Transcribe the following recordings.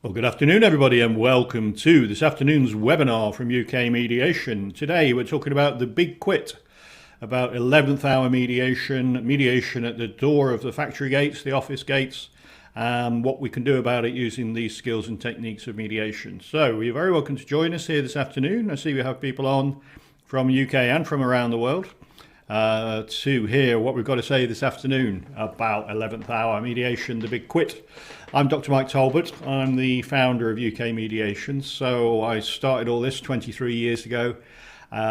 Well, good afternoon, everybody, and welcome to this afternoon's webinar from UK Mediation. Today, we're talking about the big quit, about 11th hour mediation at the door of the factory gates, the office gates, and what we can do about it using these skills and techniques of mediation. So, you're very welcome to join us here this afternoon. I see we have people on from UK and from around the world to hear what we've got to say this afternoon about 11th hour mediation, the big quit. I'm Dr. Mike Talbot. I'm the founder of UK Mediation. So I started all this 23 years ago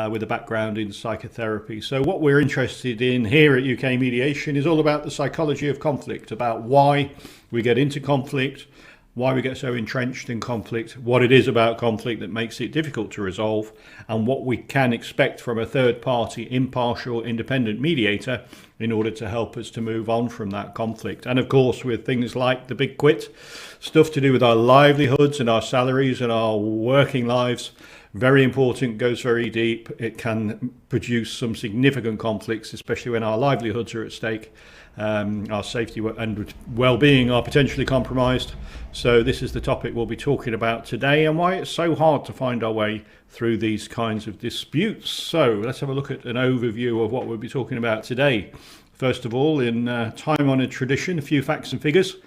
with a background in psychotherapy. So what we're interested in here at UK Mediation is all about the psychology of conflict, about why we get into conflict, why we get so entrenched in conflict, what it is about conflict that makes it difficult to resolve, and what we can expect from a third party, impartial, independent mediator in order to help us to move on from that conflict. And of course, with things like the big quit, stuff to do with our livelihoods and our salaries and our working lives, very important, goes very deep. It can produce some significant conflicts, especially when our livelihoods are at stake. Our safety and well-being are potentially compromised. So this is the topic we'll be talking about today, and why it's so hard to find our way through these kinds of disputes. So let's have a look at an overview of what we'll be talking about today. First of all, in time-honoured tradition, a few facts and figures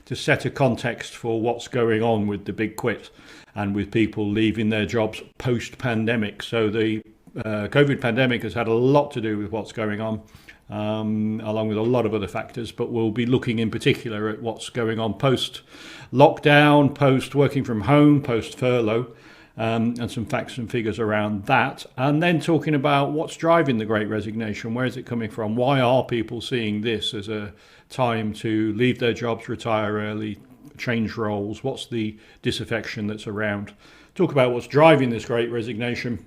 to set a context for what's going on with the big quit and with people leaving their jobs post-pandemic. So the COVID pandemic has had a lot to do with what's going on, along with a lot of other factors, but we'll be looking in particular at what's going on post-lockdown, post-working from home, post-furlough, and some facts and figures around that. And then talking about what's driving the Great Resignation, where is it coming from? Why are people seeing this as a time to leave their jobs, retire early, change roles? What's the disaffection that's around? Talk about what's driving this Great Resignation,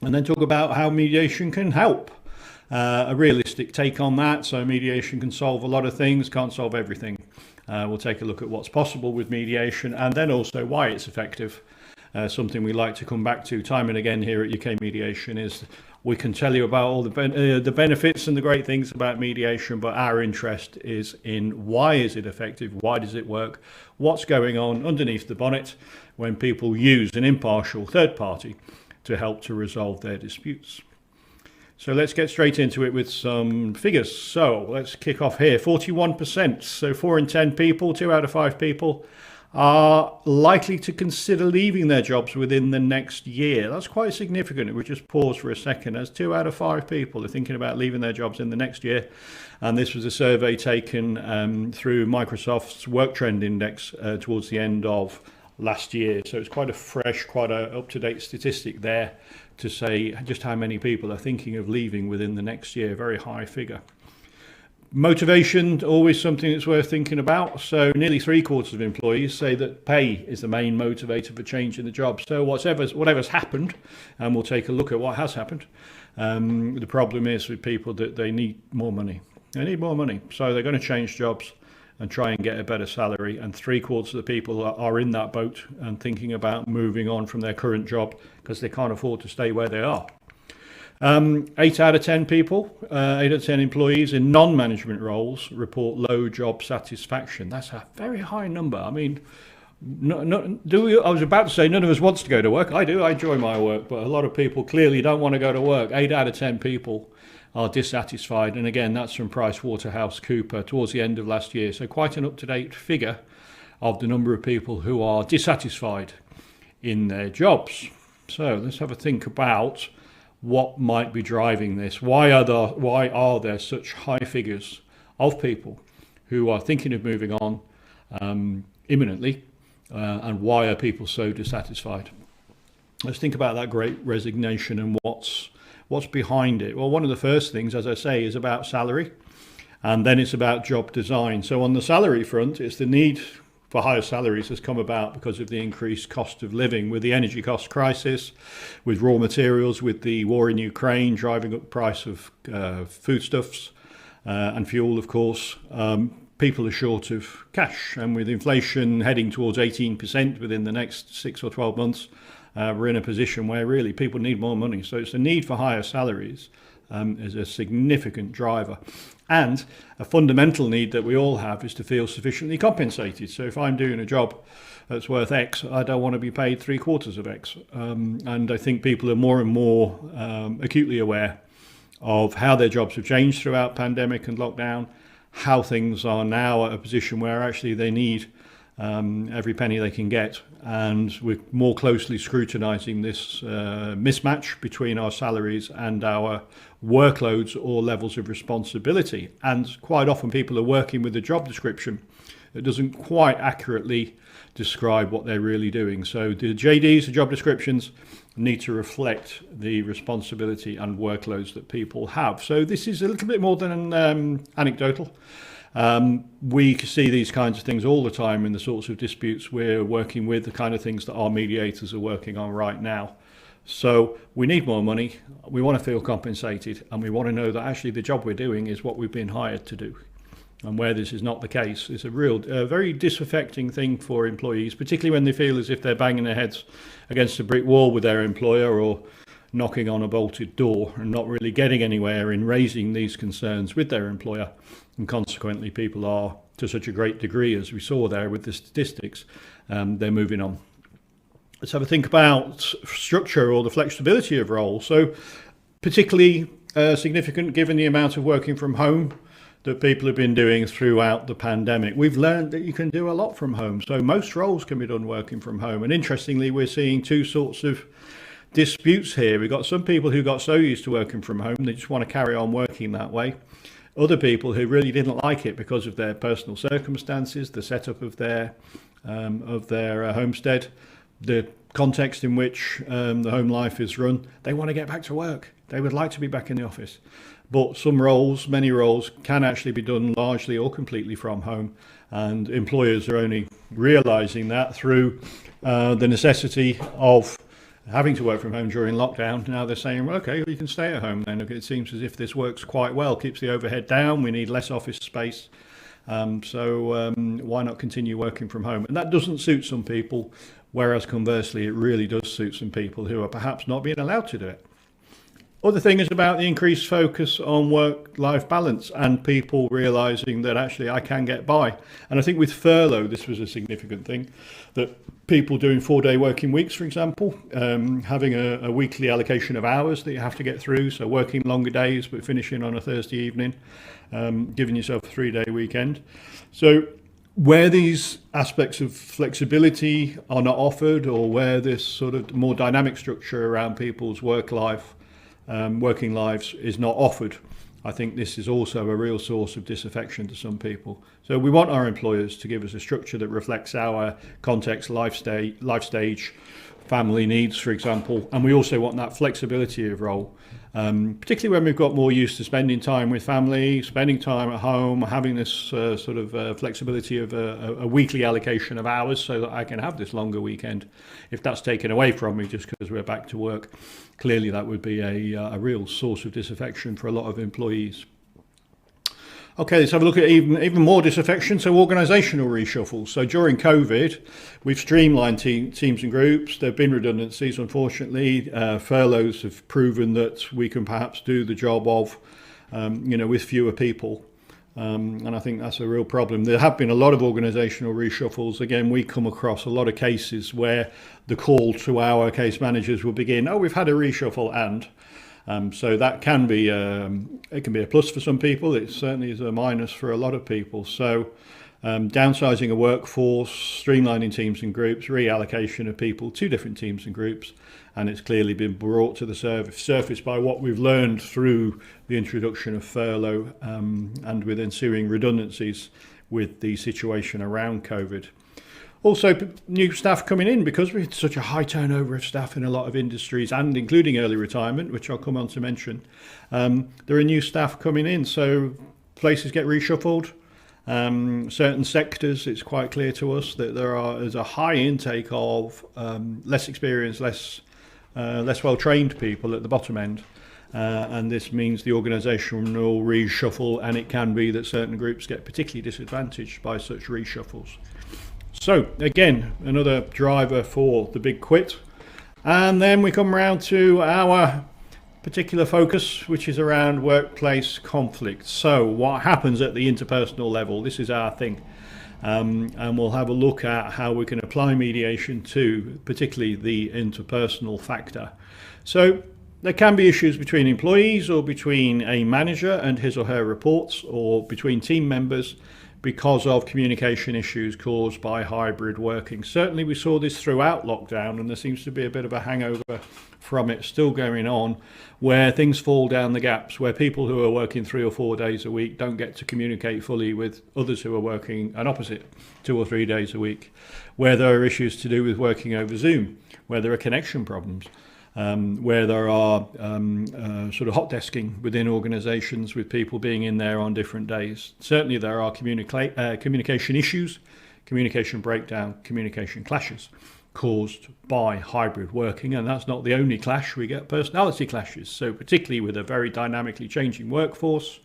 and then talk about how mediation can help. A realistic take on that. So mediation can solve a lot of things, can't solve everything. We'll take a look at what's possible with mediation, and then also why it's effective. Something we like to come back to time and again here at UK Mediation is we can tell you about all the benefits and the great things about mediation, but our interest is in why is it effective, why does it work, what's going on underneath the bonnet when people use an impartial third party to help to resolve their disputes. So let's get straight into it with some figures. So let's kick off here. 41%, so 4 in 10 people, 2 out of 5 people are likely to consider leaving their jobs within the next year. That's quite significant. We'll just pause for a second, as 2 out of 5 people are thinking about leaving their jobs in the next year. And this was a survey taken through Microsoft's Work Trend Index towards the end of last year. So it's quite a fresh, quite a up-to-date statistic there to say just how many people are thinking of leaving within the next year. Very high figure. Motivation, always something that's worth thinking about. So nearly 3/4 of employees say that pay is the main motivator for change in the job. So whatever's happened, and we'll take a look at what has happened. The problem is with people that they need more money. They need more money. So they're going to change jobs and try and get a better salary, and 3/4 of the people are in that boat and thinking about moving on from their current job because they can't afford to stay where they are. 8 out of 10 people, 8 out of 10 employees in non-management roles report low job satisfaction. That's a very high number. I mean, I was about to say none of us wants to go to work. I do, I enjoy my work, but a lot of people clearly don't want to go to work. 8 out of 10 people are dissatisfied, and again that's from PricewaterhouseCoopers towards the end of last year. So quite an up-to-date figure of the number of people who are dissatisfied in their jobs. So let's have a think about what might be driving this. Why are there such high figures of people who are thinking of moving on imminently, and why are people so dissatisfied? Let's think about that Great Resignation and what's behind it. Well, one of the first things, as I say, is about salary, and then it's about job design. So on the salary front, it's the need for higher salaries has come about because of the increased cost of living, with the energy cost crisis, with raw materials, with the war in Ukraine driving up the price of foodstuffs and fuel, of course. People are short of cash, and with inflation heading towards 18% within the next 6 or 12 months, we're in a position where really people need more money. So it's the need for higher salaries is a significant driver. And a fundamental need that we all have is to feel sufficiently compensated. So if I'm doing a job that's worth X, I don't want to be paid 3/4 of X. And I think people are more and more acutely aware of how their jobs have changed throughout pandemic and lockdown, how things are now at a position where actually they need every penny they can get, and we're more closely scrutinising this mismatch between our salaries and our workloads or levels of responsibility. And quite often people are working with a job description that doesn't quite accurately describe what they're really doing. So the JDs, the job descriptions, need to reflect the responsibility and workloads that people have. So this is a little bit more than anecdotal. We see these kinds of things all the time in the sorts of disputes we're working with, the kind of things that our mediators are working on right now. So we need more money, we want to feel compensated, and we want to know that actually the job we're doing is what we've been hired to do. And where this is not the case, it's a very disaffecting thing for employees, particularly when they feel as if they're banging their heads against a brick wall with their employer or knocking on a bolted door and not really getting anywhere in raising these concerns with their employer. And consequently, people are, to such a great degree, as we saw there with the statistics, they're moving on. Let's have a think about structure or the flexibility of roles. So particularly significant given the amount of working from home that people have been doing throughout the pandemic. We've learned that you can do a lot from home. So most roles can be done working from home. And interestingly, we're seeing two sorts of disputes here. We've got some people who got so used to working from home, they just want to carry on working that way. Other people who really didn't like it because of their personal circumstances, the setup of their homestead, the context in which the home life is run, they want to get back to work. They would like to be back in the office. But some roles, many roles, can actually be done largely or completely from home. And employers are only realising that through the necessity of having to work from home during lockdown. Now they're saying, well, okay, you can stay at home then. It seems as if this works quite well, keeps the overhead down, we need less office space. So why not continue working from home? And that doesn't suit some people, whereas conversely, it really does suit some people who are perhaps not being allowed to do it. Other thing is about the increased focus on work-life balance and people realising that actually I can get by. And I think with furlough, this was a significant thing, that people doing 4-day working weeks, for example, having a weekly allocation of hours that you have to get through, so working longer days but finishing on a Thursday evening, giving yourself a 3-day weekend. So where these aspects of flexibility are not offered, or where this sort of more dynamic structure around people's working lives is not offered, I think this is also a real source of disaffection to some people. So we want our employers to give us a structure that reflects our context, life stage, family needs, for example, and we also want that flexibility of role, particularly when we've got more used to spending time with family, spending time at home, having this sort of flexibility of a weekly allocation of hours so that I can have this longer weekend. If that's taken away from me just because we're back to work, clearly that would be a real source of disaffection for a lot of employees. Okay, let's have a look at even more disaffection, so organisational reshuffle. So during COVID, we've streamlined teams and groups. There have been redundancies, unfortunately. Furloughs have proven that we can perhaps do the job of, with fewer people. And I think that's a real problem. There have been a lot of organisational reshuffles. Again, we come across a lot of cases where the call to our case managers will begin, we've had a reshuffle and... So that can be it can be a plus for some people. It certainly is a minus for a lot of people. So downsizing a workforce, streamlining teams and groups, reallocation of people to different teams and groups, and it's clearly been brought to the surface by what we've learned through the introduction of furlough and with ensuing redundancies with the situation around COVID. Also, new staff coming in, because we had such a high turnover of staff in a lot of industries, and including early retirement, which I'll come on to mention. There are new staff coming in, so places get reshuffled. Certain sectors, it's quite clear to us that there's a high intake of less experienced, less well-trained people at the bottom end. And this means the organisational reshuffle, and it can be that certain groups get particularly disadvantaged by such reshuffles. So again, another driver for the big quit. And then we come around to our particular focus, which is around workplace conflict. So what happens at the interpersonal level? This is our thing. and we'll have a look at how we can apply mediation to particularly the interpersonal factor. So there can be issues between employees or between a manager and his or her reports or between team members because of communication issues caused by hybrid working. Certainly we saw this throughout lockdown, and there seems to be a bit of a hangover from it still going on, where things fall down the gaps, where people who are working 3 or 4 days a week don't get to communicate fully with others who are working an opposite 2 or 3 days a week, where there are issues to do with working over Zoom, where there are connection problems, where there are sort of hot desking within organisations with people being in there on different days. Certainly there are communication issues, communication breakdown, communication clashes caused by hybrid working, and that's not the only clash. We get personality clashes, so particularly with a very dynamically changing workforce,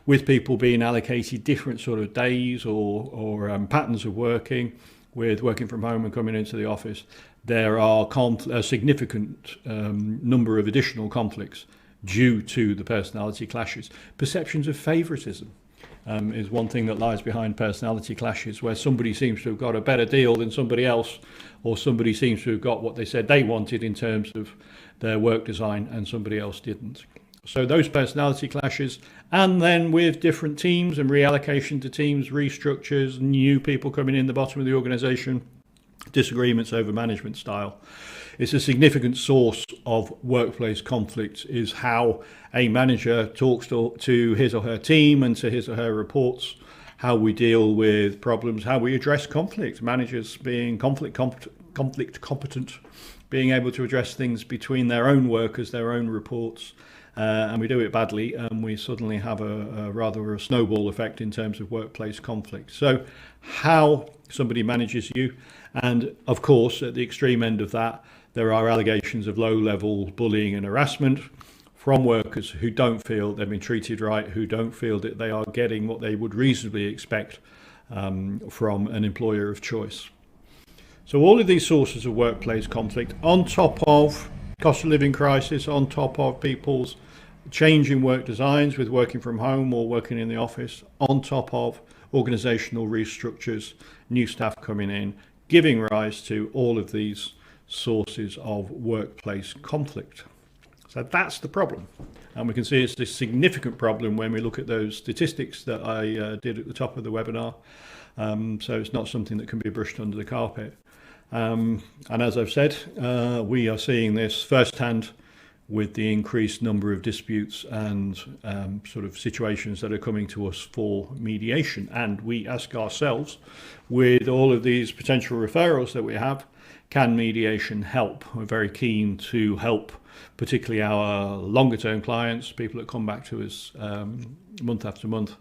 with people being allocated different sort of days or patterns of working, with working from home and coming into the office, there are a significant number of additional conflicts due to the personality clashes. Perceptions of favouritism is one thing that lies behind personality clashes, where somebody seems to have got a better deal than somebody else, or somebody seems to have got what they said they wanted in terms of their work design and somebody else didn't. So those personality clashes, and then with different teams and reallocation to teams, restructures, new people coming in the bottom of the organisation, disagreements over management style. It's a significant source of workplace conflict, is how a manager talks to his or her team and to his or her reports, how we deal with problems, how we address conflict, managers being conflict competent, being able to address things between their own workers, their own reports, and we do it badly, and we suddenly have a rather a snowball effect in terms of workplace conflict. So how somebody manages you, and of course at the extreme end of that there are allegations of low-level bullying and harassment from workers who don't feel they've been treated right, who don't feel that they are getting what they would reasonably expect from an employer of choice. So all of these sources of workplace conflict, on top of cost of living crisis, on top of people's changing work designs with working from home or working in the office, on top of organisational restructures, new staff coming in, giving rise to all of these sources of workplace conflict. So that's the problem. And we can see it's a significant problem when we look at those statistics that I did at the top of the webinar. So it's not something that can be brushed under the carpet. And as I've said, we are seeing this firsthand with the increased number of disputes and sort of situations that are coming to us for mediation. And we ask ourselves, with all of these potential referrals that we have, can mediation help? We're very keen to help, particularly our longer term clients, people that come back to us month after month,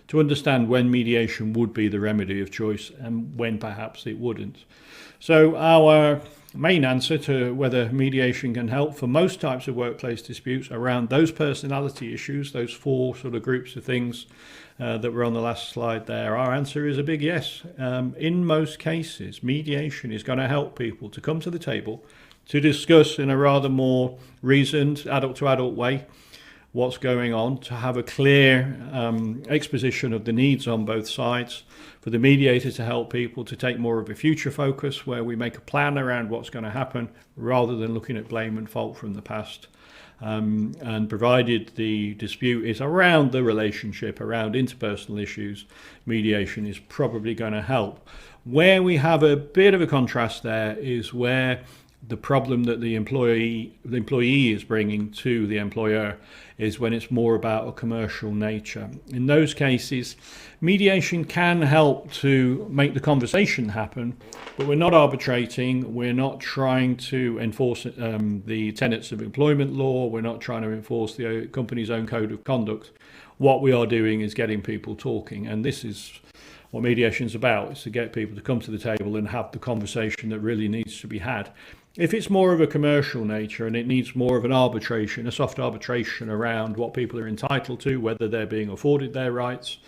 to understand when mediation would be the remedy of choice and when perhaps it wouldn't. So our main answer to whether mediation can help for most types of workplace disputes around those personality issues, those 4 sort of groups of things that were on the last slide there, our answer is a big yes. In most cases, mediation is going to help people to come to the table to discuss in a rather more reasoned, adult to adult way what's going on, to have a clear exposition of the needs on both sides, for the mediator to help people to take more of a future focus where we make a plan around what's going to happen rather than looking at blame and fault from the past. And provided the dispute is around the relationship, around interpersonal issues, mediation is probably going to help. Where we have a bit of a contrast there is where the problem that the employee is bringing to the employer is when it's more about a commercial nature. In those cases, mediation can help to make the conversation happen, but we're not arbitrating, we're not trying to enforce the tenets of employment law, we're not trying to enforce the company's own code of conduct. What we are doing is getting people talking, and this is what mediation is about, is to get people to come to the table and have the conversation that really needs to be had. If it's more of a commercial nature and it needs more of an arbitration, a soft arbitration around what people are entitled to, whether they're being afforded their rights,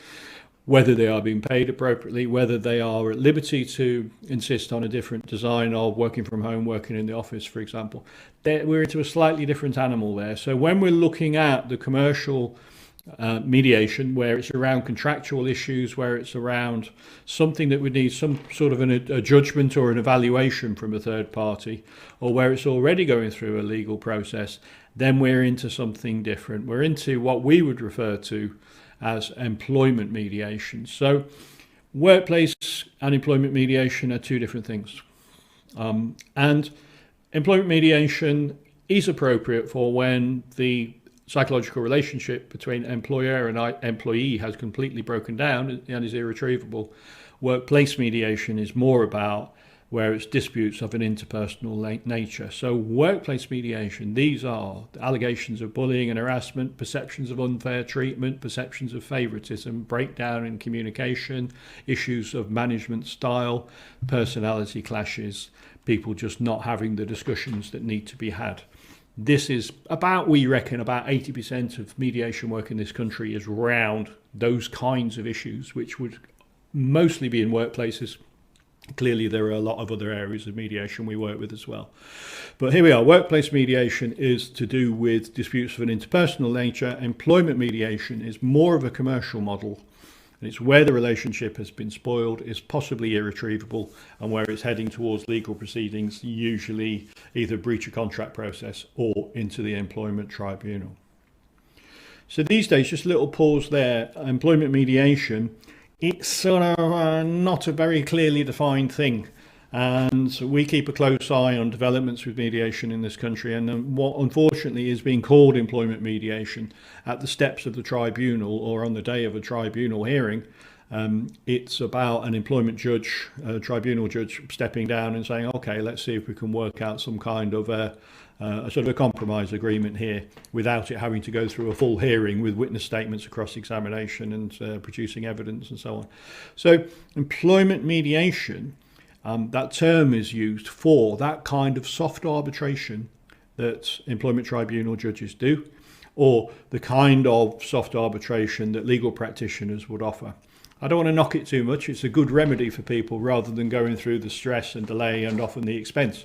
whether they are being paid appropriately, whether they are at liberty to insist on a different design of working from home, working in the office, for example, we're into a slightly different animal there. So when we're looking at the commercial mediation, where it's around contractual issues, where it's around something that would need some sort of a judgment or an evaluation from a third party, or where it's already going through a legal process, then we're into something different. We're into what we would refer to as employment mediation. So workplace and employment mediation are two different things. And employment mediation is appropriate for when the psychological relationship between employer and employee has completely broken down and is irretrievable. Workplace mediation is more about where it's disputes of an interpersonal nature. So workplace mediation, these are allegations of bullying and harassment, perceptions of unfair treatment, perceptions of favoritism, breakdown in communication, issues of management style, personality clashes, people just not having the discussions that need to be had. This is about, we reckon, about 80% of mediation work in this country is around those kinds of issues, which would mostly be in workplaces. Clearly, there are a lot of other areas of mediation we work with as well. But here we are. Workplace mediation is to do with disputes of an interpersonal nature. Employment mediation is more of a commercial model. And it's where the relationship has been spoiled, is possibly irretrievable, and where it's heading towards legal proceedings, usually either breach of contract process or into the employment tribunal. So these days, just a little pause there, employment mediation, it's sort of not a very clearly defined thing. And so we keep a close eye on developments with mediation in this country, and what unfortunately is being called employment mediation at the steps of the tribunal or on the day of a tribunal hearing, it's about an employment judge, a tribunal judge stepping down and saying, okay, let's see if we can work out some kind of a sort of a compromise agreement here without it having to go through a full hearing with witness statements across examination and producing evidence and so on. So employment mediation, that term is used for that kind of soft arbitration that employment tribunal judges do, or the kind of soft arbitration that legal practitioners would offer. I don't want to knock it too much. It's a good remedy for people rather than going through the stress and delay and often the expense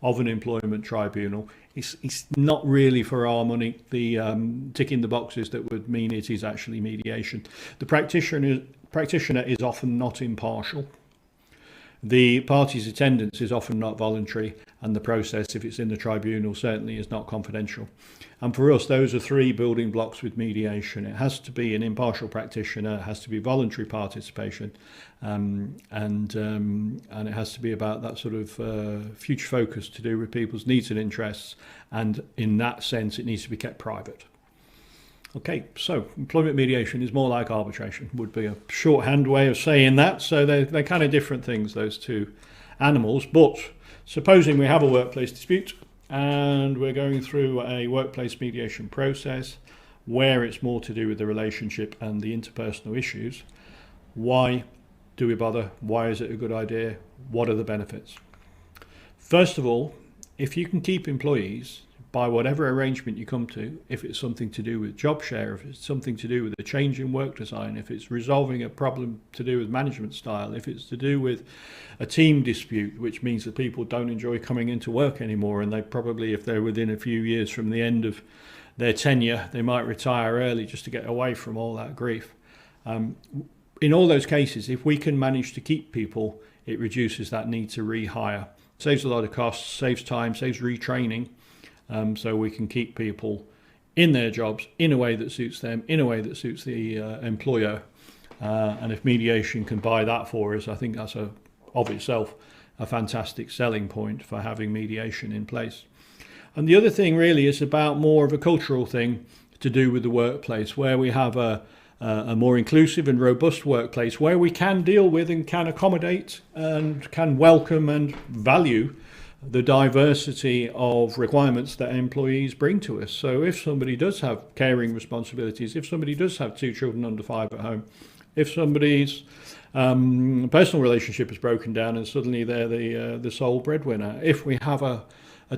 of an employment tribunal. It's not really for our money, the ticking the boxes that would mean it is actually mediation. The practitioner is often not impartial. The party's attendance is often not voluntary, and the process, if it's in the tribunal, certainly is not confidential. And for us, those are three building blocks with mediation. It has to be an impartial practitioner, it has to be voluntary participation, and it has to be about that sort of future focus to do with people's needs and interests. And in that sense, it needs to be kept private. Okay, so employment mediation is more like arbitration, would be a shorthand way of saying that. So they're kind of different things, those two animals. But supposing we have a workplace dispute and we're going through a workplace mediation process where it's more to do with the relationship and the interpersonal issues, why do we bother? Why is it a good idea? What are the benefits? First of all, if you can keep employees by whatever arrangement you come to, if it's something to do with job share, if it's something to do with a change in work design, if it's resolving a problem to do with management style, if it's to do with a team dispute, which means that people don't enjoy coming into work anymore, and they probably, if they're within a few years from the end of their tenure, they might retire early just to get away from all that grief. In all those cases, if we can manage to keep people, it reduces that need to rehire. Saves a lot of costs, saves time, saves retraining. So we can keep people in their jobs in a way that suits them, in a way that suits the employer. And if mediation can buy that for us, I think that's of itself a fantastic selling point for having mediation in place. And the other thing really is about more of a cultural thing to do with the workplace, where we have a more inclusive and robust workplace where we can deal with and can accommodate and can welcome and value the diversity of requirements that employees bring to us. So if somebody does have caring responsibilities, if somebody does have 2 children under 5 at home, if somebody's personal relationship is broken down and suddenly they're the sole breadwinner, if we have a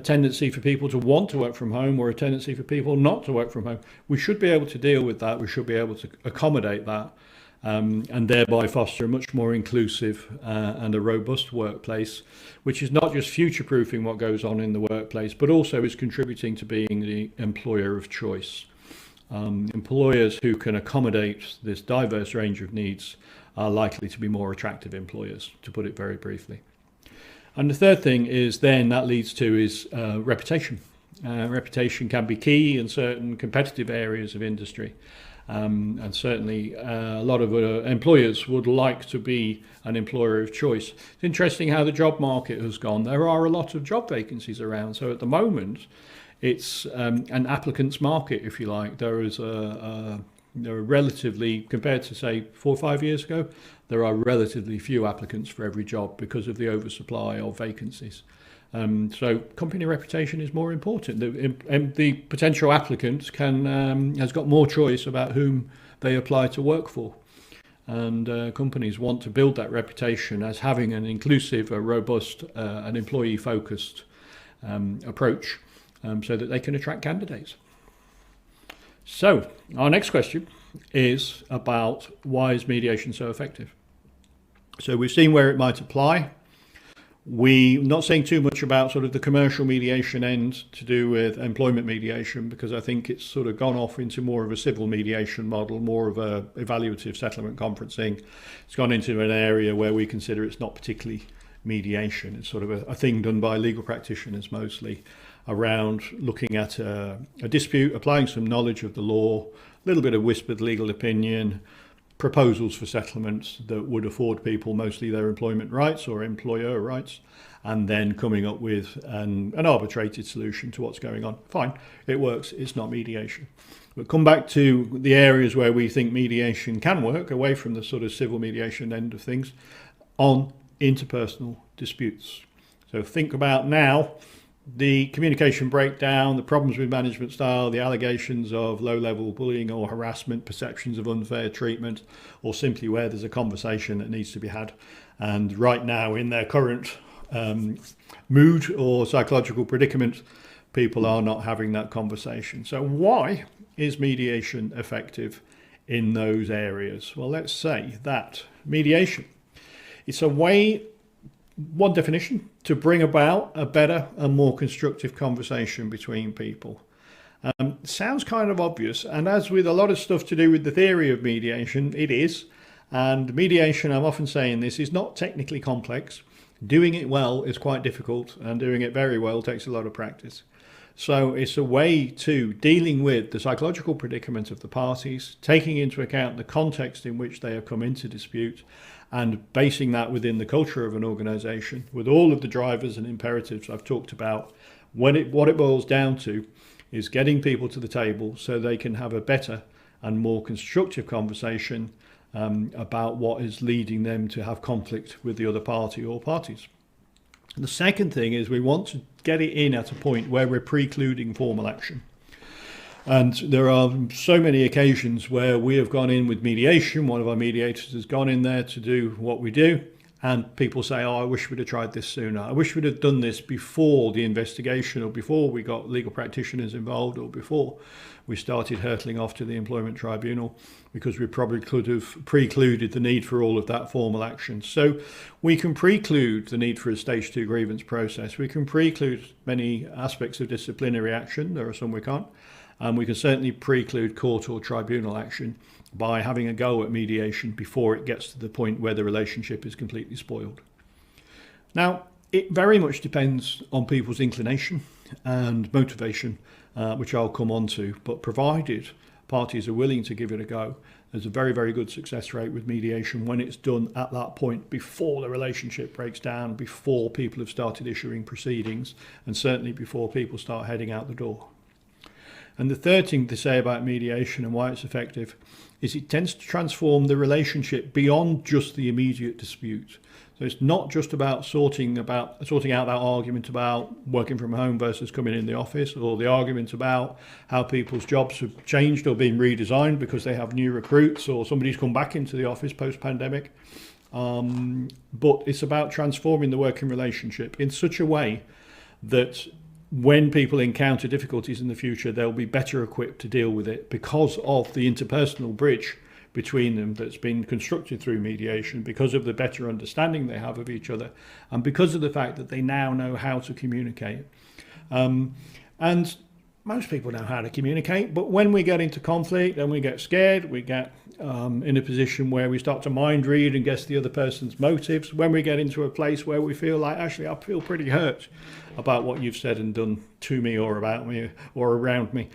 tendency for people to want to work from home or a tendency for people not to work from home, we should be able to deal with that. We should be able to accommodate that. And thereby foster a much more inclusive and a robust workplace, which is not just future-proofing what goes on in the workplace, but also is contributing to being the employer of choice. Employers who can accommodate this diverse range of needs are likely to be more attractive employers, to put it very briefly. And the third thing is then that leads to is reputation. Reputation can be key in certain competitive areas of industry. And certainly a lot of employers would like to be an employer of choice. It's interesting how the job market has gone. There are a lot of job vacancies around. So at the moment, it's an applicant's market, if you like. There are relatively, compared to say 4 or 5 years ago, there are relatively few applicants for every job because of the oversupply of vacancies. So company reputation is more important. The potential applicant has got more choice about whom they apply to work for. And companies want to build that reputation as having an inclusive, a robust, and employee-focused approach so that they can attract candidates. So our next question is about why is mediation so effective? So we've seen where it might apply. We're not saying too much about sort of the commercial mediation end to do with employment mediation, because I think it's sort of gone off into more of a civil mediation model, more of a evaluative settlement conferencing. It's gone into an area where we consider it's not particularly mediation. It's sort of a thing done by legal practitioners mostly around looking at a dispute, applying some knowledge of the law, a little bit of whispered legal opinion, proposals for settlements that would afford people mostly their employment rights or employer rights, and then coming up with an arbitrated solution to what's going on. Fine, it works, it's not mediation. But come back to the areas where we think mediation can work, away from the sort of civil mediation end of things, on interpersonal disputes. So think about now the communication breakdown, the problems with management style, the allegations of low-level bullying or harassment, perceptions of unfair treatment, or simply where there's a conversation that needs to be had. And right now, in their current mood or psychological predicament, people are not having that conversation. So why is mediation effective in those areas? Well, let's say that mediation, it's a way, one definition, to bring about a better and more constructive conversation between people. Sounds kind of obvious, and as with a lot of stuff to do with the theory of mediation, it is. And mediation, I'm often saying this, is not technically complex. Doing it well is quite difficult, and doing it very well takes a lot of practice. So it's a way to dealing with the psychological predicament of the parties, taking into account the context in which they have come into dispute, and basing that within the culture of an organisation with all of the drivers and imperatives I've talked about. What it boils down to is getting people to the table so they can have a better and more constructive conversation about what is leading them to have conflict with the other party or parties. And the second thing is we want to get it in at a point where we're precluding formal action. And there are so many occasions where we have gone in with mediation. One of our mediators has gone in there to do what we do, and people say, oh, I wish we'd have tried this sooner. I wish we'd have done this before the investigation, or before we got legal practitioners involved, or before we started hurtling off to the employment tribunal, because we probably could have precluded the need for all of that formal action. So we can preclude the need for a stage 2 grievance process. We can preclude many aspects of disciplinary action. There are some we can't. And we can certainly preclude court or tribunal action by having a go at mediation before it gets to the point where the relationship is completely spoiled. Now, it very much depends on people's inclination and motivation, which I'll come on to, but provided parties are willing to give it a go, there's a very, very good success rate with mediation when it's done at that point, before the relationship breaks down, before people have started issuing proceedings, and certainly before people start heading out the door. And the third thing to say about mediation and why it's effective is it tends to transform the relationship beyond just the immediate dispute. So it's not just about sorting out that argument about working from home versus coming in the office, or the argument about how people's jobs have changed or been redesigned because they have new recruits or somebody's come back into the office post-pandemic. But it's about transforming the working relationship in such a way that when people encounter difficulties in the future, they'll be better equipped to deal with it because of the interpersonal bridge between them that's been constructed through mediation, because of the better understanding they have of each other, and because of the fact that they now know how to communicate. And most people know how to communicate, but when we get into conflict and we get scared, we get in a position where we start to mind read and guess the other person's motives. When we get into a place where we feel like, actually, I feel pretty hurt about what you've said and done to me or about me or around me,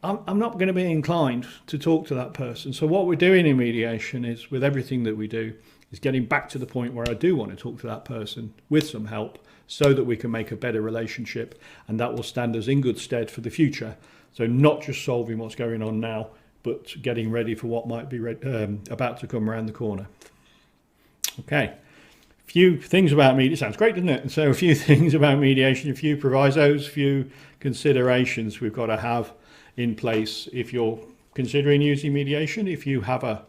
I'm not going to be inclined to talk to that person. So what we're doing in mediation is, with everything that we do, is getting back to the point where I do want to talk to that person with some help so that we can make a better relationship, and that will stand us in good stead for the future. So not just solving what's going on now, but getting ready for what might be about to come around the corner. Okay, a few things about mediation. Sounds great, doesn't it? So a few things about mediation, a few provisos, a few considerations we've got to have in place if you're considering using mediation. If you have a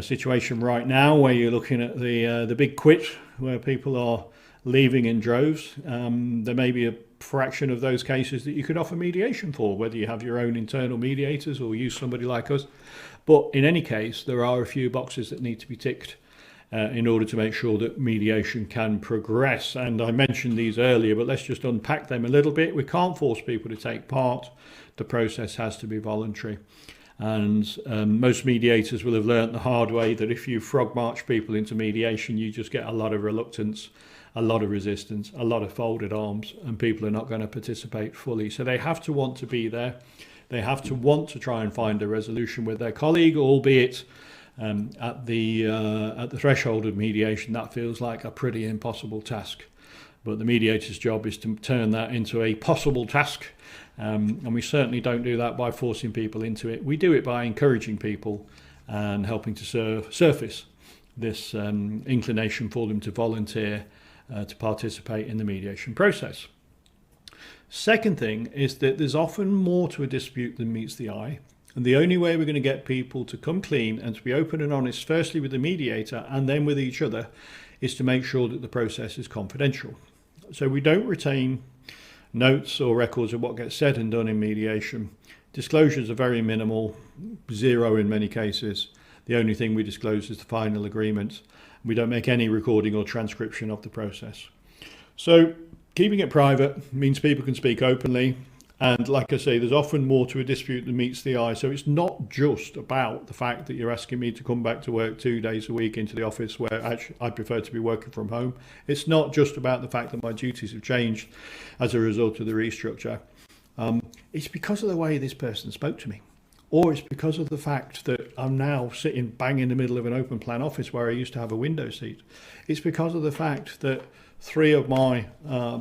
situation right now where you're looking at the big quit, where people are leaving in droves, there may be a fraction of those cases that you could offer mediation for, whether you have your own internal mediators or use somebody like us. But in any case, there are a few boxes that need to be ticked in order to make sure that mediation can progress. And I mentioned these earlier, but let's just unpack them a little bit. We can't force people to take part. The process has to be voluntary. And most mediators will have learnt the hard way that if you frog march people into mediation, you just get a lot of reluctance, a lot of resistance, a lot of folded arms, and people are not going to participate fully. So they have to want to be there. They have to want to try and find a resolution with their colleague, albeit at the threshold of mediation, that feels like a pretty impossible task. But the mediator's job is to turn that into a possible task. And we certainly don't do that by forcing people into it. We do it by encouraging people and helping to surface this inclination for them to volunteer to participate in the mediation process. Second thing is that there's often more to a dispute than meets the eye. And the only way we're going to get people to come clean and to be open and honest, firstly with the mediator and then with each other, is to make sure that the process is confidential. So we don't retain notes or records of what gets said and done in mediation. Disclosures are very minimal, zero in many cases. The only thing we disclose is the final agreement. We don't make any recording or transcription of the process. So keeping it private means people can speak openly. And like I say, there's often more to a dispute than meets the eye. So it's not just about the fact that you're asking me to come back to work 2 days a week into the office, where actually I prefer to be working from home. It's not just about the fact that my duties have changed as a result of the restructure. It's because of the way this person spoke to me. Or it's because of the fact that I'm now sitting bang in the middle of an open plan office where I used to have a window seat. It's because of the fact that 3 of my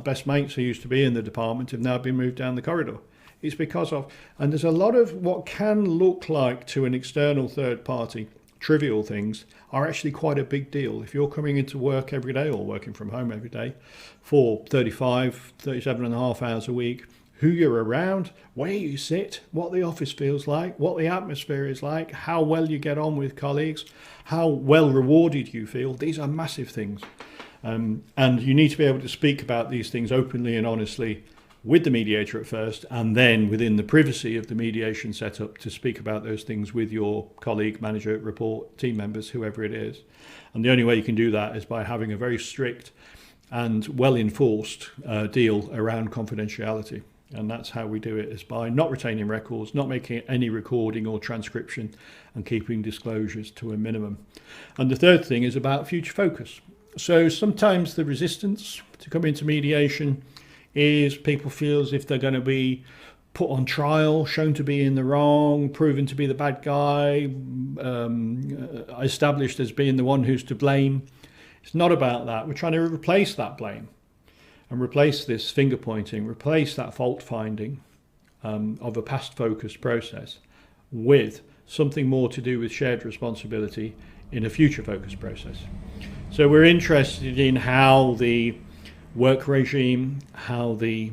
best mates who used to be in the department have now been moved down the corridor. It's because of, and there's a lot of what can look like to an external third party, trivial things are actually quite a big deal. If you're coming into work every day or working from home every day for 37 and a half hours a week, who you're around, where you sit, what the office feels like, what the atmosphere is like, how well you get on with colleagues, how well rewarded you feel, these are massive things. And you need to be able to speak about these things openly and honestly with the mediator at first, and then within the privacy of the mediation setup to speak about those things with your colleague, manager, report, team members, whoever it is. And the only way you can do that is by having a very strict and well enforced deal around confidentiality. And that's how we do it, is by not retaining records, not making any recording or transcription, and keeping disclosures to a minimum. And the third thing is about future focus. So sometimes the resistance to come into mediation is people feel as if they're going to be put on trial, shown to be in the wrong, proven to be the bad guy, established as being the one who's to blame. It's not about that. We're trying to replace that blame and replace this finger pointing, replace that fault finding of a past focused process with something more to do with shared responsibility in a future focused process. So we're interested in how the work regime, how the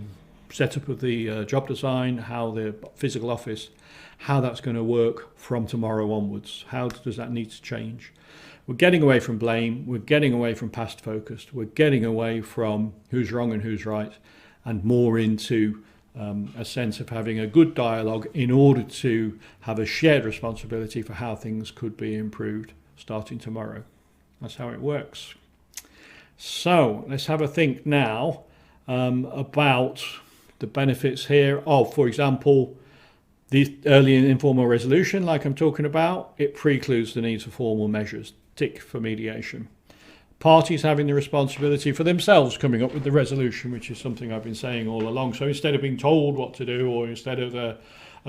setup of the job design, how the physical office, how that's going to work from tomorrow onwards. How does that need to change? We're getting away from blame, we're getting away from past focused, we're getting away from who's wrong and who's right, and more into a sense of having a good dialogue in order to have a shared responsibility for how things could be improved starting tomorrow. That's how it works. So let's have a think now about the benefits here of, for example, the early and informal resolution, like I'm talking about. It precludes the need for formal measures. Tick for mediation. Parties having the responsibility for themselves coming up with the resolution, which is something I've been saying all along. So instead of being told what to do, or instead of a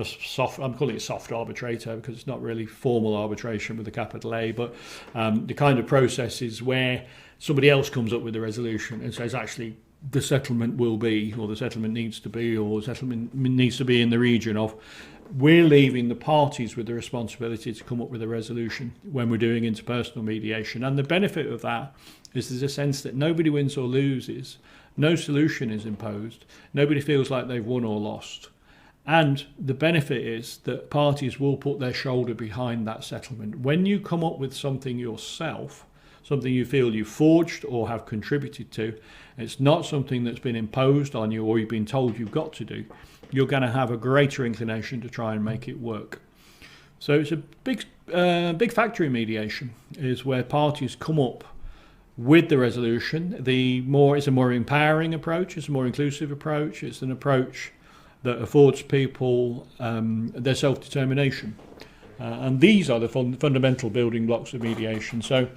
soft, I'm calling it soft arbitrator because it's not really formal arbitration with a capital A, but the kind of process is where somebody else comes up with the resolution and says, actually, the settlement will be, or the settlement needs to be, or the settlement needs to be in the region of. We're leaving the parties with the responsibility to come up with a resolution when we're doing interpersonal mediation. And the benefit of that is there's a sense that nobody wins or loses, no solution is imposed, nobody feels like they've won or lost. And the benefit is that parties will put their shoulder behind that settlement. When you come up with something yourself, something you feel you forged or have contributed to, it's not something that's been imposed on you or you've been told you've got to do, you're going to have a greater inclination to try and make it work. So it's a big factor in mediation is where parties come up with the resolution. It's a more empowering approach, it's a more inclusive approach, it's an approach that affords people their self-determination. And these are the fundamental building blocks of mediation. So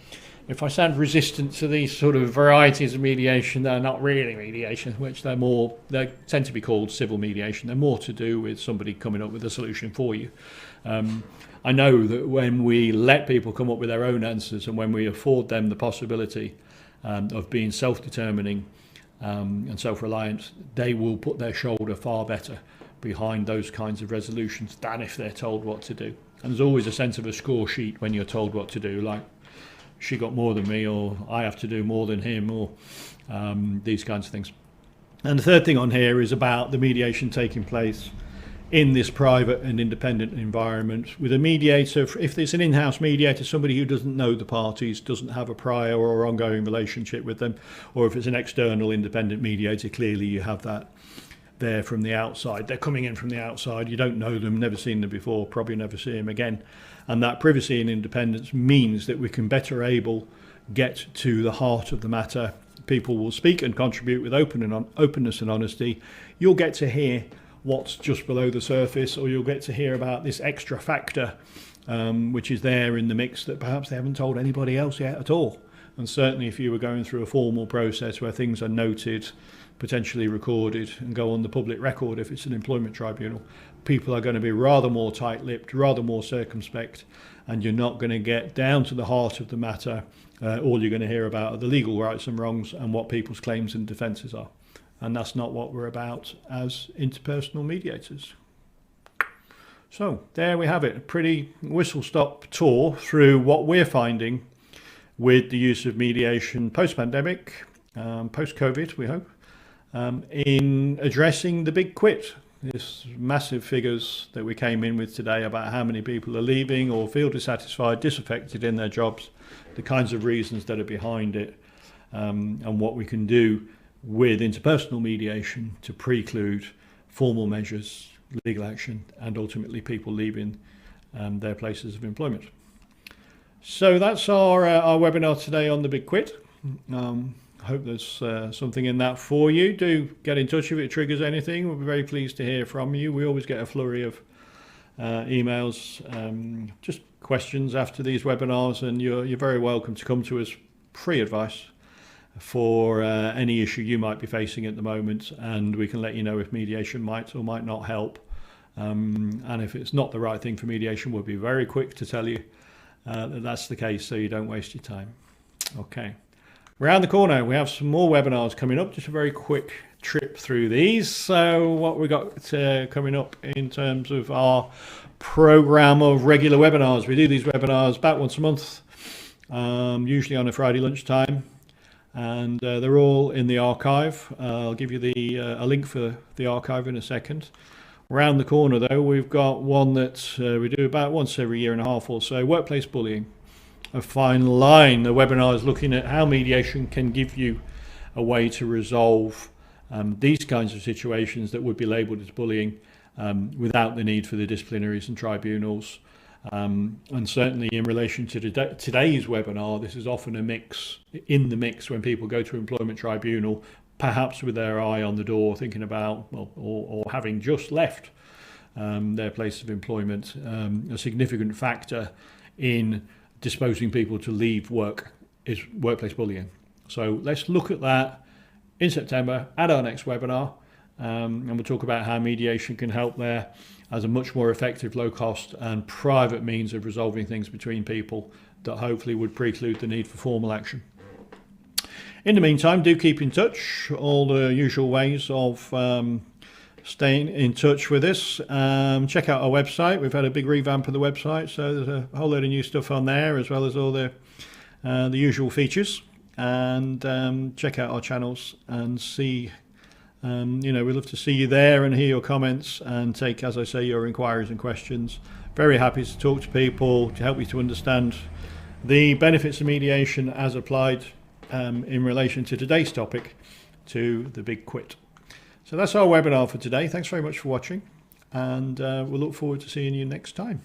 if I sound resistant to these sort of varieties of mediation, they're not really mediation, which they tend to be called civil mediation. They're more to do with somebody coming up with a solution for you. I know that when we let people come up with their own answers and when we afford them the possibility of being self-determining and self-reliant, they will put their shoulder far better behind those kinds of resolutions than if they're told what to do. And there's always a sense of a score sheet when you're told what to do, like she got more than me, or I have to do more than him, or these kinds of things. And the third thing on here is about the mediation taking place in this private and independent environment with a mediator. If there's an in-house mediator, somebody who doesn't know the parties, doesn't have a prior or ongoing relationship with them, or if it's an external independent mediator, clearly you have that there from the outside. They're coming in from the outside, you don't know them, never seen them before, probably never see them again. And that privacy and independence means that we can better able get to the heart of the matter. People will speak and contribute with openness and honesty. You'll get to hear what's just below the surface, or you'll get to hear about this extra factor which is there in the mix that perhaps they haven't told anybody else yet at all. And certainly if you were going through a formal process where things are noted, potentially recorded, and go on the public record if it's an employment tribunal, people are going to be rather more tight-lipped, rather more circumspect, and you're not going to get down to the heart of the matter. All you're going to hear about are the legal rights and wrongs and what people's claims and defences are. And that's not what we're about as interpersonal mediators. So there we have it, a pretty whistle-stop tour through what we're finding with the use of mediation post-pandemic, post-COVID, we hope, in addressing the big quit. This massive figures that we came in with today about how many people are leaving or feel dissatisfied, disaffected in their jobs, the kinds of reasons that are behind it, and what we can do with interpersonal mediation to preclude formal measures, legal action, and ultimately people leaving their places of employment. So that's our webinar today on the big quit. I hope there's something in that for you. Do get in touch if it triggers anything. We'll be very pleased to hear from you. We always get a flurry of emails, just questions after these webinars, and you're very welcome to come to us free advice for any issue you might be facing at the moment, and we can let you know if mediation might or might not help. And if it's not the right thing for mediation, we'll be very quick to tell you that that's the case, so you don't waste your time. Okay. Around the corner, we have some more webinars coming up. Just a very quick trip through these. So what we got coming up in terms of our program of regular webinars. We do these webinars about once a month, usually on a Friday lunchtime, and they're all in the archive. I'll give you a link for the archive in a second. Around the corner, though, we've got one that we do about once every year and a half or so, workplace bullying. A fine line. The webinar is looking at how mediation can give you a way to resolve these kinds of situations that would be labelled as bullying without the need for the disciplinaries and tribunals. And certainly in relation to today's webinar, this is often a mix, in the mix when people go to employment tribunal, perhaps with their eye on the door, thinking about, well, or having just left their place of employment. A significant factor in disposing people to leave work is workplace bullying. So let's look at that in September at our next webinar, and we'll talk about how mediation can help there as a much more effective, low cost and private means of resolving things between people that hopefully would preclude the need for formal action. In the meantime, do keep in touch. All the usual ways of staying in touch with us. Check out our website. We've had a big revamp of the website, so there's a whole load of new stuff on there, as well as all the usual features. And check out our channels and see. We'd love to see you there and hear your comments and take, as I say, your inquiries and questions. Very happy to talk to people to help you to understand the benefits of mediation as applied in relation to today's topic, to the big quit. So that's our webinar for today. Thanks very much for watching, and we'll look forward to seeing you next time.